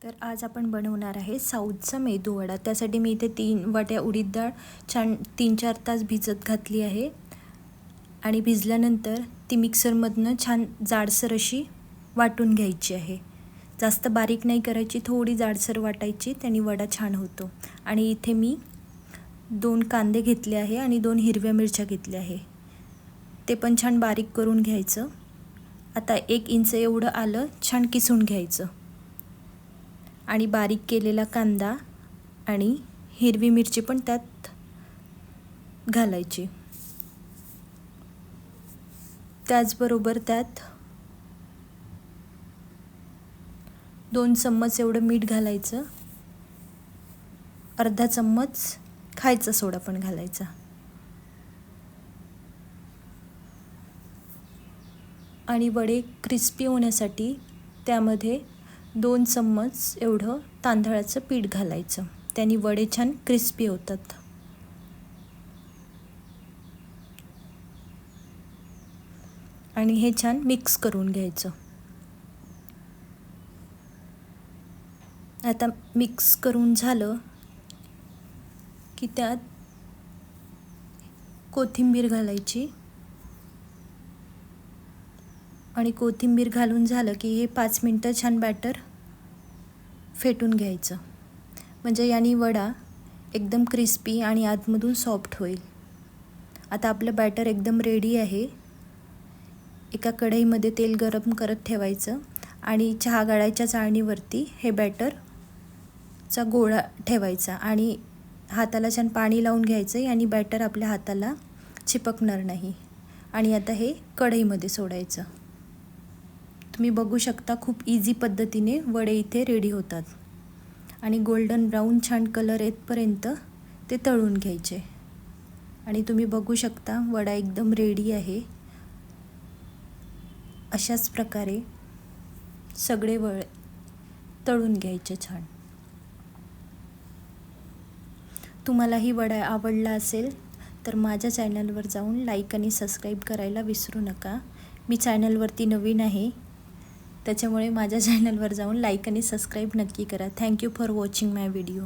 तर आज आपण बनवणार आहे साऊथचा मेदूवडा। त्यासाठी मी इथे 3 वाट्या उडीद डाळ छान 3-4 तास भिजत घातली आहे आणि भिजल्यानंतर ती मिक्सरमधनं छान जाडसर अशी वाटून घ्यायची आहे। जास्त बारीक नाही करायची, थोडी जाडसर वाटायची, त्यानी वडा छान होतो। आणि इथे मी 2 कांदे घेतले आहे आणि 2 हिरव्या मिरच्या घेतल्या आहे, ते पण छान बारीक करून घ्यायचं। आता 1 इंच एवढं आलं छान किसून घ्यायचं आणि बारीक केलेला कांदा आणि हिरवी मिरची पण त्यात घालायची। त्याचबरोबर त्यात 2 चम्मच एवढं मीठ घालायचं, अर्धा चम्मच खायचा सोडा पण घालायचा आणि वडे क्रिस्पी होण्यासाठी त्यामध्ये 2 चम्मच एवढं तांदळाचं पीठ घालायचं, त्यानी वडे छान क्रिस्पी होतात। आणि हे छान मिक्स करून घ्यायचं। आता मिक्स करून झालं की त्यात कोथिंबीर घालायची आणि कोथिंबीर घालून झालं की हे 5 मिनिटं छान बॅटर फेटून घ्यायचं, म्हणजे यानी वडा एकदम क्रिस्पी आणि आतमधून सॉफ्ट होईल। आता आपलं बॅटर एकदम रेडी आहे। एका कढईमध्ये तेल गरम करत ठेवायचं आणि चहा गाळायच्या चाळणीवरती हे बॅटरचा गोळा ठेवायचा आणि हाताला छान पाणी लावून घ्यायचं, यानी बॅटर आपल्या हाताला चिपकणार नाही। आणि आता हे कढईमध्ये सोडायचं। तुम्ही बघू शकता खूप इझी पद्धतीने वडे इथे रेडी होतात आणि गोल्डन ब्राऊन छान कलर येतपर्यंत ते तळून घ्यायचे। आणि तुम्ही बघू शकता वडा एकदम रेडी आहे। अशाच प्रकारे सगळे वडे तळून घ्यायचे छान। तुम्हाला ही वडा आवडला असेल तर माझ्या चॅनलवर जाऊन लाईक आणि सबस्क्राईब करायला विसरू नका। मी चॅनलवरती नवीन आहे, त्याच्यामुळे माझ्या चॅनलवर जाऊन लाईक आणि सबस्क्राईब नक्की करा। Thank you for watching my video.